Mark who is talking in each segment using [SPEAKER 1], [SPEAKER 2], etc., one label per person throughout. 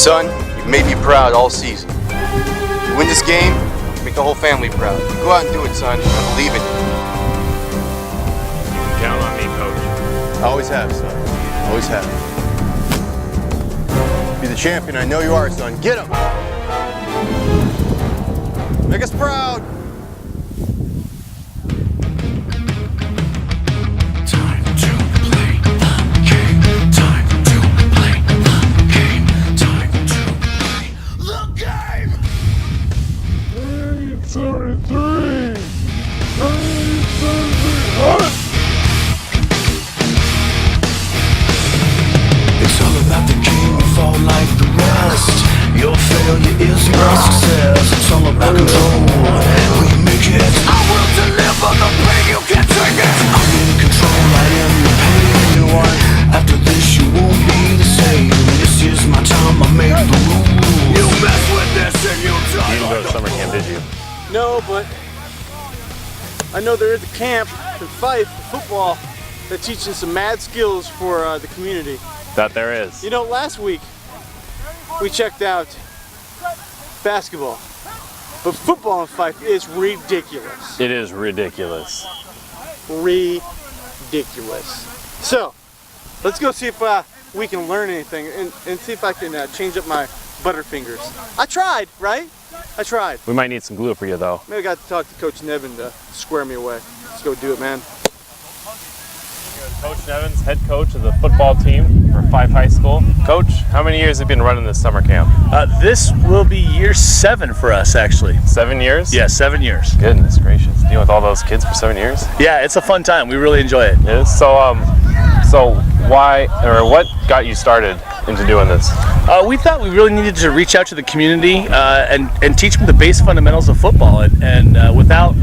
[SPEAKER 1] Son, you've made me proud all season. You win this game, you make the whole family proud. Go out and do it, son. I believe in you.
[SPEAKER 2] Count on me, Coach.
[SPEAKER 1] I always have, son. Always have. Be the champion I know you are, son. Get him! Make us proud!
[SPEAKER 3] Your failure is your success. It's all about control. We make it. I will deliver the pain. You can't take it. I'm in control. I am your pain. You are. After this, you won't be the same. This is my time. I make the rules. You mess with this and you die.
[SPEAKER 2] You didn't go to summer camp, did you?
[SPEAKER 4] No, but I know there is a camp in Fife for football that's teaching some mad skills for the community.
[SPEAKER 2] That there is.
[SPEAKER 4] You know, last week we checked out basketball, but football in Fife is ridiculous.
[SPEAKER 2] It is ridiculous.
[SPEAKER 4] Ridiculous. So, let's go see if we can learn anything and see if I can change up my Butterfingers. I tried, right? I tried.
[SPEAKER 2] We might need some glue for you, though.
[SPEAKER 4] Maybe I got to talk to Coach Nevin to square me away. Let's go do it, man.
[SPEAKER 2] Coach Nevins, head coach of the football team for Fife High School. Coach, how many years have you been running this summer camp?
[SPEAKER 5] This will be year 7 for us, actually.
[SPEAKER 2] 7 years?
[SPEAKER 5] Yeah, 7 years.
[SPEAKER 2] Goodness gracious. Dealing with all those kids for 7 years?
[SPEAKER 5] Yeah, it's a fun time. We really enjoy it.
[SPEAKER 2] It is? So why, or what got you started into doing this?
[SPEAKER 5] We thought we really needed to reach out to the community and teach them the base fundamentals of football and without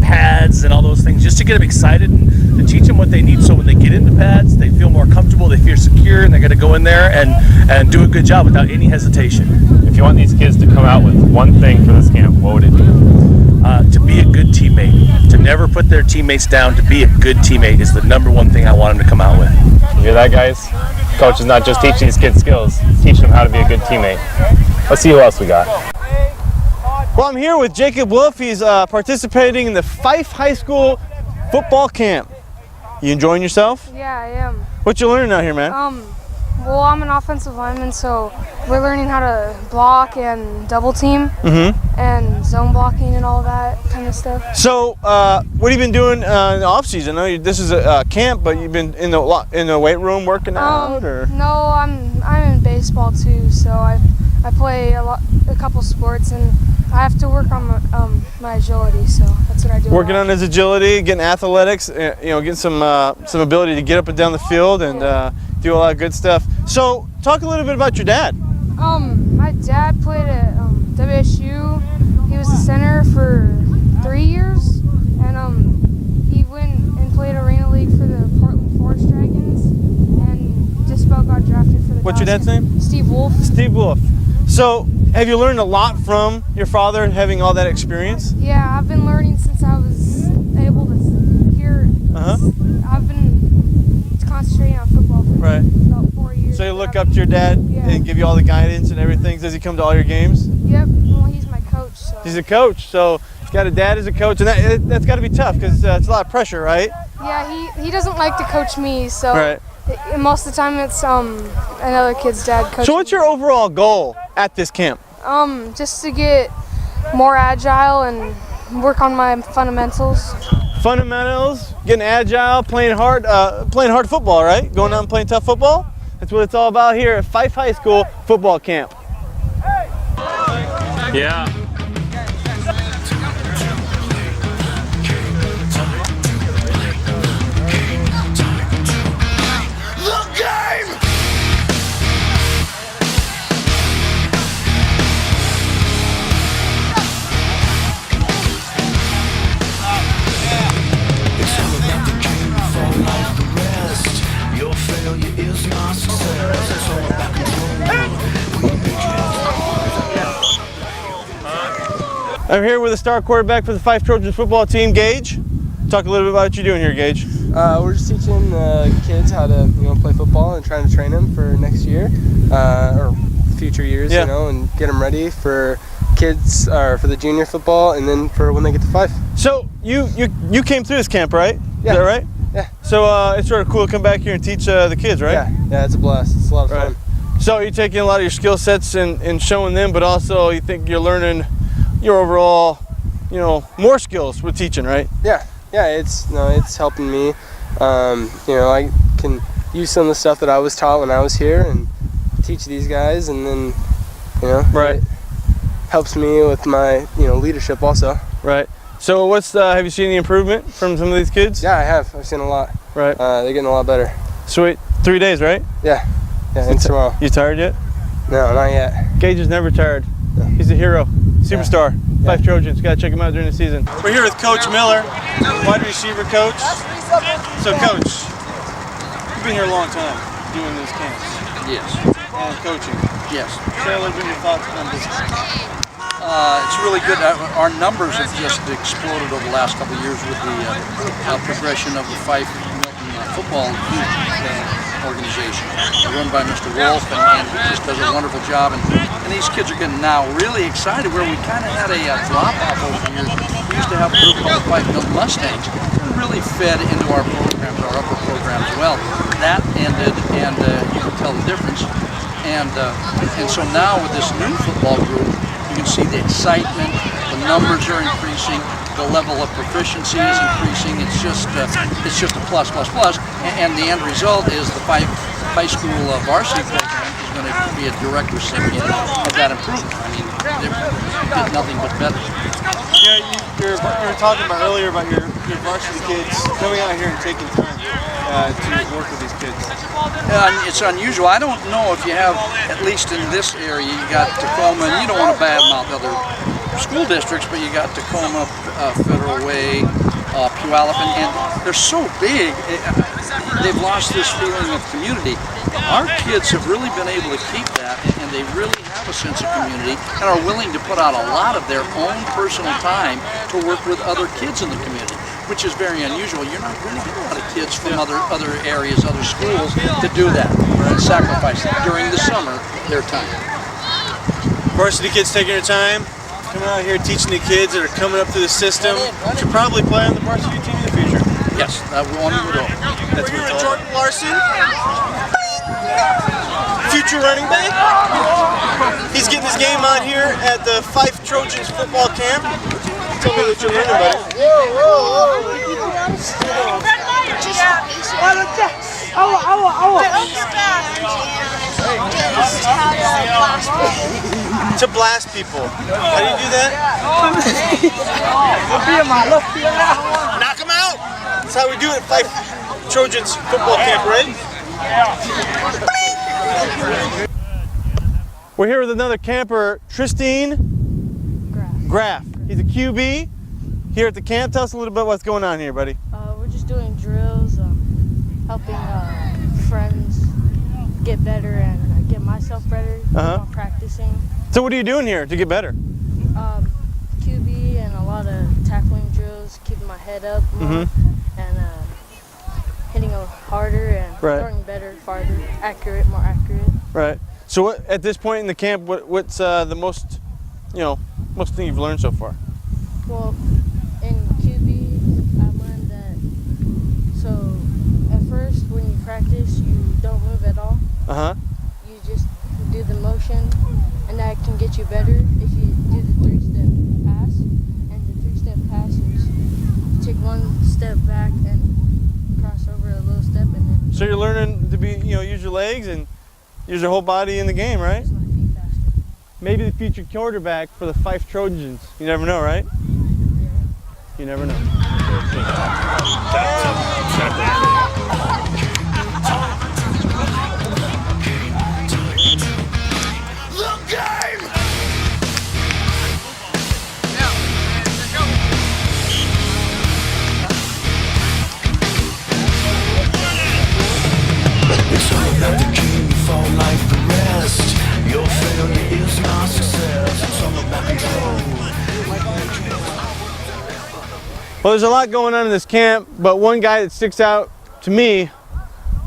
[SPEAKER 5] pads and all those things, just to get them excited and to teach them what they need so when they get into pads, they feel more comfortable, they feel secure, and they're going to go in there and do a good job without any hesitation.
[SPEAKER 2] If you want these kids to come out with one thing for this camp, what would it be?
[SPEAKER 5] To be a good teammate, to never put their teammates down, to be a good teammate is the #1 thing I want them to come out with.
[SPEAKER 2] You hear that, guys? Coach is not just teaching these kids skills, he's teaching them how to be a good teammate. Let's see who else we got.
[SPEAKER 4] Well, I'm here with Jacob Wolf. He's participating in the Fife High School football camp. You enjoying yourself?
[SPEAKER 6] Yeah, I am.
[SPEAKER 4] What you learning out here, man?
[SPEAKER 6] Well, I'm an offensive lineman, so we're learning how to block and double team and zone blocking and all that kind of stuff.
[SPEAKER 4] So, what have you been doing in the off season? I know this is a camp, but you've been in the weight room working out, or?
[SPEAKER 6] No, I'm in baseball too, so I play a couple sports, and I have to work on my agility, so that's what I do.
[SPEAKER 4] Working on his agility, getting athletics, getting some ability to get up and down the field and do a lot of good stuff. So, talk a little bit about your dad.
[SPEAKER 6] My dad played at WSU. He was the center for 3 years, and he went and played Arena League for the Portland Forest Dragons, and just about got drafted for the
[SPEAKER 4] What's your dad's name?
[SPEAKER 6] Steve Wolf.
[SPEAKER 4] Steve Wolf. So, have you learned a lot from your father having all that experience?
[SPEAKER 6] Yeah, I've been learning since I was able to hear. I've been concentrating on football for about 4 years.
[SPEAKER 4] So you look up to your dad and give you all the guidance and everything? Does he come to all your games?
[SPEAKER 6] Yep, well, he's my coach. So.
[SPEAKER 4] He's a coach, so he's got a dad as a coach, and that's got to be tough because it's a lot of pressure, right?
[SPEAKER 6] Yeah, he doesn't like to coach me, so most of the time it's another kid's dad coaching.
[SPEAKER 4] So what's your overall goal at this camp?
[SPEAKER 6] Just to get more agile and work on my fundamentals.
[SPEAKER 4] Fundamentals, getting agile, playing hard football, right? Going out and playing tough football. That's what it's all about here at Fife High School football camp.
[SPEAKER 2] Yeah.
[SPEAKER 4] I'm here with the star quarterback for the Fife Trojans football team, Gage. Talk a little bit about what you're doing here, Gage.
[SPEAKER 7] We're just teaching kids how to play football and trying to train them for next year, or future years,
[SPEAKER 4] Yeah.
[SPEAKER 7] you know, and get them ready for kids or for the junior football, and then for when they get to 5.
[SPEAKER 4] So you came through this camp, right?
[SPEAKER 7] Yeah.
[SPEAKER 4] Is that right?
[SPEAKER 7] Yeah.
[SPEAKER 4] So it's sort of cool to come back here and teach the kids, right?
[SPEAKER 7] Yeah, it's a blast. It's a lot of
[SPEAKER 4] Right.
[SPEAKER 7] fun.
[SPEAKER 4] So you're taking a lot of your skill sets and showing them, but also you think you're learning your overall, you know, more skills with teaching, right?
[SPEAKER 7] Yeah, it's helping me. You know, I can use some of the stuff that I was taught when I was here and teach these guys, and then, you know,
[SPEAKER 4] Right.
[SPEAKER 7] it helps me with my, you know, leadership also.
[SPEAKER 4] Right. So have you seen any improvement from some of these kids?
[SPEAKER 7] Yeah, I have. I've seen a lot.
[SPEAKER 4] Right.
[SPEAKER 7] They're getting a lot better.
[SPEAKER 4] Sweet. 3 days, right?
[SPEAKER 7] Yeah, and tomorrow.
[SPEAKER 4] You tired yet?
[SPEAKER 7] No, not yet.
[SPEAKER 4] Gage is never tired. He's a hero, superstar. 5 Trojans. Gotta check him out during the season. We're here with Coach Miller, wide receiver coach. So, Coach, you've been here a long time doing these camps
[SPEAKER 8] Yes,
[SPEAKER 4] and coaching.
[SPEAKER 8] yes.
[SPEAKER 4] Share a little bit of your thoughts on this.
[SPEAKER 8] It's really good. Our numbers have just exploded over the last couple of years with the progression of the Fife football organization, run by Mr. Wolf, and he just does a wonderful job. And these kids are getting now really excited, where we kind of had a drop-off over the years. We used to have a group called Fife Milk Mustangs, who really fed into our programs, our upper programs well. That ended, and you can tell the difference. And so now with this new football group, you can see the excitement, the numbers are increasing, the level of proficiency is increasing. It's just a plus. And the end result is the Fife High School varsity program is going to be a direct recipient of that improvement. I mean, they did nothing but better.
[SPEAKER 4] Yeah, you were talking about earlier about your varsity kids coming out here and taking time to work with these kids.
[SPEAKER 8] It's unusual. I don't know if you have, at least in this area, you got Tacoma, and you don't want to badmouth other school districts, but you got Tacoma, Federal Way, Puyallup, and they're so big, they've lost this feeling of community. Our kids have really been able to keep that, and they really have a sense of community and are willing to put out a lot of their own personal time to work with other kids in the community, which is very unusual. You're not going to get a lot of kids from other areas, other schools to do that and sacrifice during the summer their time.
[SPEAKER 4] Varsity kids taking their time, coming out here teaching the kids that are coming up through the system, should probably play on the varsity team in the future.
[SPEAKER 8] Yes, that one would all.
[SPEAKER 4] That's what it's all about. Jordan Larson, future running back. He's getting his game on here at the Fife Trojans football camp. Tell me what you're learning, buddy. To blast people. How do you do that? Knock them out. That's how we do it at Fife Trojans football camp, right? We're here with another camper, Tristine Graff. He's a QB here at the camp. Tell us a little bit what's going on here, buddy.
[SPEAKER 9] We're just doing drills, helping friends get better and get myself better while practicing.
[SPEAKER 4] So what are you doing here to get better?
[SPEAKER 9] QB and a lot of tackling drills, keeping my head up more, and hitting harder and throwing better, farther, more accurate.
[SPEAKER 4] Right. So what, at this point in the camp, what's the most thing you've learned so far?
[SPEAKER 9] Well, in QB, I learned that, so at first when you practice, you don't move at all. You just do the motion, and that can get you better if you do the 3-step pass. And the 3-step pass is you take one step back and cross over a little step, and then.
[SPEAKER 4] So you're learning to use your legs and use your whole body in the game, right?
[SPEAKER 9] Just my feet faster.
[SPEAKER 4] Maybe the future quarterback for the Fife Trojans. You never know, right? You never know.
[SPEAKER 3] It's all about the king, you fall like the rest. Your failure is not success. It's all about control.
[SPEAKER 4] Well, there's a lot going on in this camp, but one guy that sticks out to me,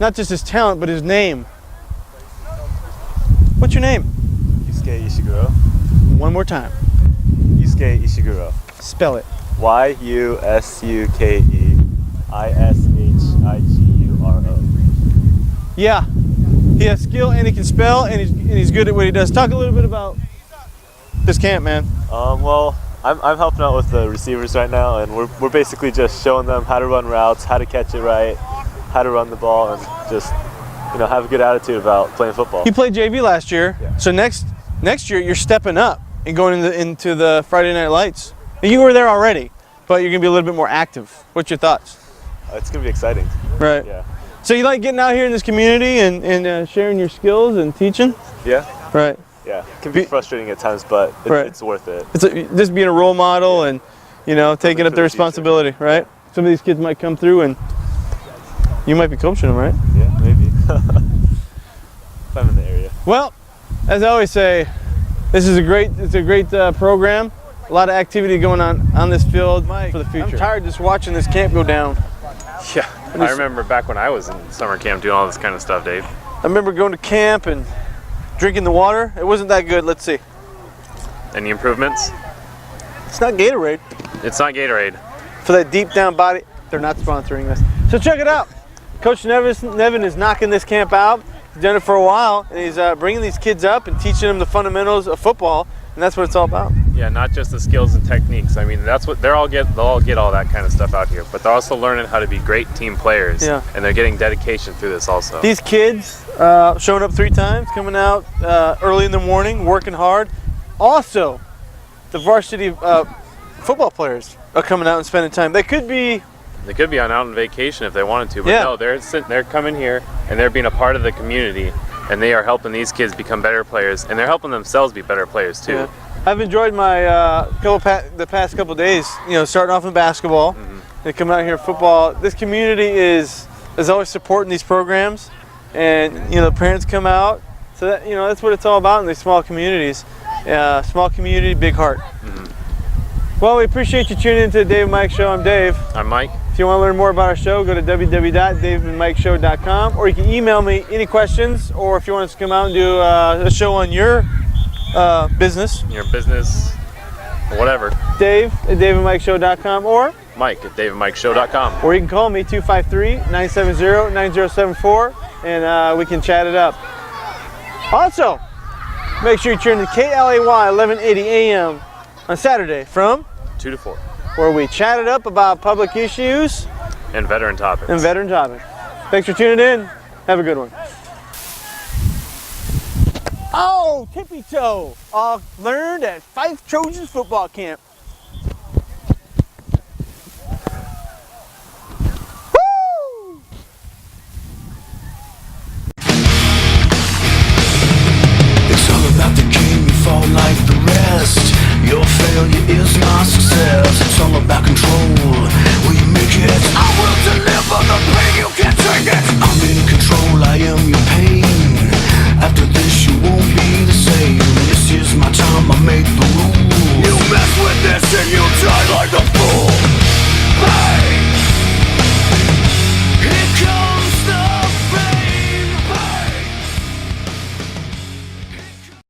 [SPEAKER 4] not just his talent, but his name. What's your name?
[SPEAKER 10] Ishiguro.
[SPEAKER 4] One more time.
[SPEAKER 10] Yusuke Ishiguro.
[SPEAKER 4] Spell it.
[SPEAKER 10] Yusukeishiguro.
[SPEAKER 4] Yeah, he has skill and he can spell and he's good at what he does. Talk a little bit about this camp, man.
[SPEAKER 10] Well, I'm helping out with the receivers right now, and we're basically just showing them how to run routes, how to catch it right, how to run the ball, and just have a good attitude about playing football.
[SPEAKER 4] You played JV last year,
[SPEAKER 10] Yeah.
[SPEAKER 4] so next year you're stepping up and going into the Friday Night Lights. And you were there already, but you're gonna be a little bit more active. What's your thoughts?
[SPEAKER 10] It's gonna be exciting.
[SPEAKER 4] Right.
[SPEAKER 10] Yeah.
[SPEAKER 4] So you like getting out here in this community and sharing your skills and teaching?
[SPEAKER 10] Yeah.
[SPEAKER 4] Right.
[SPEAKER 10] Yeah. It can be frustrating at times, but
[SPEAKER 4] Right.
[SPEAKER 10] it's worth it.
[SPEAKER 4] It's just being a role model and taking up the responsibility, right? Some of these kids might come through and you might be coaching them, right?
[SPEAKER 10] Yeah, maybe. If I'm in the area.
[SPEAKER 4] Well, as I always say, it's a great program. A lot of activity going on this field for the future. I'm tired just watching this camp go down.
[SPEAKER 2] Yeah, I remember back when I was in summer camp doing all this kind of stuff, Dave.
[SPEAKER 4] I remember going to camp and drinking the water. It wasn't that good. Let's see.
[SPEAKER 2] Any improvements?
[SPEAKER 4] It's not Gatorade.
[SPEAKER 2] It's not Gatorade.
[SPEAKER 4] For that deep down body, they're not sponsoring us. So check it out. Coach Nevin is knocking this camp out. He's done it for a while, and he's bringing these kids up and teaching them the fundamentals of football, and that's what it's all about.
[SPEAKER 2] Yeah, not just the skills and techniques. I mean, that's what they'll all get all that kind of stuff out here. But they're also learning how to be great team players.
[SPEAKER 4] Yeah.
[SPEAKER 2] And they're getting dedication through this also.
[SPEAKER 4] These kids showing up 3 times, coming out early in the morning, working hard. Also, the varsity football players are coming out and spending time. They could be
[SPEAKER 2] on out on vacation if they wanted to, but
[SPEAKER 4] Yeah.
[SPEAKER 2] no, they're coming here and they're being a part of the community, and they are helping these kids become better players, and they're helping themselves be better players too.
[SPEAKER 4] Yeah. I've enjoyed my the past couple days. Starting off in basketball, and coming out here football. This community is always supporting these programs, and the parents come out. So that that's what it's all about in these small communities. Small community, big heart. Well, we appreciate you tuning into the Dave and Mike Show. I'm Dave.
[SPEAKER 2] I'm Mike.
[SPEAKER 4] If you want to learn more about our show, go to www.daveandmikeshow.com, or you can email me any questions, or if you want us to come out and do a show on your business.
[SPEAKER 2] Your business, whatever.
[SPEAKER 4] Dave at daveandmikeshow.com, or
[SPEAKER 2] Mike at daveandmikeshow.com.
[SPEAKER 4] Or you can call me 253-970-9074, and we can chat it up. Also, make sure you tune in to KLAY 1180 AM on Saturday from
[SPEAKER 2] 2 to 4.
[SPEAKER 4] where we chat it up about public issues
[SPEAKER 2] And veteran topics.
[SPEAKER 4] Thanks for tuning in. Have a good one. Oh, tippy toe. All learned at Fife Trojans football camp.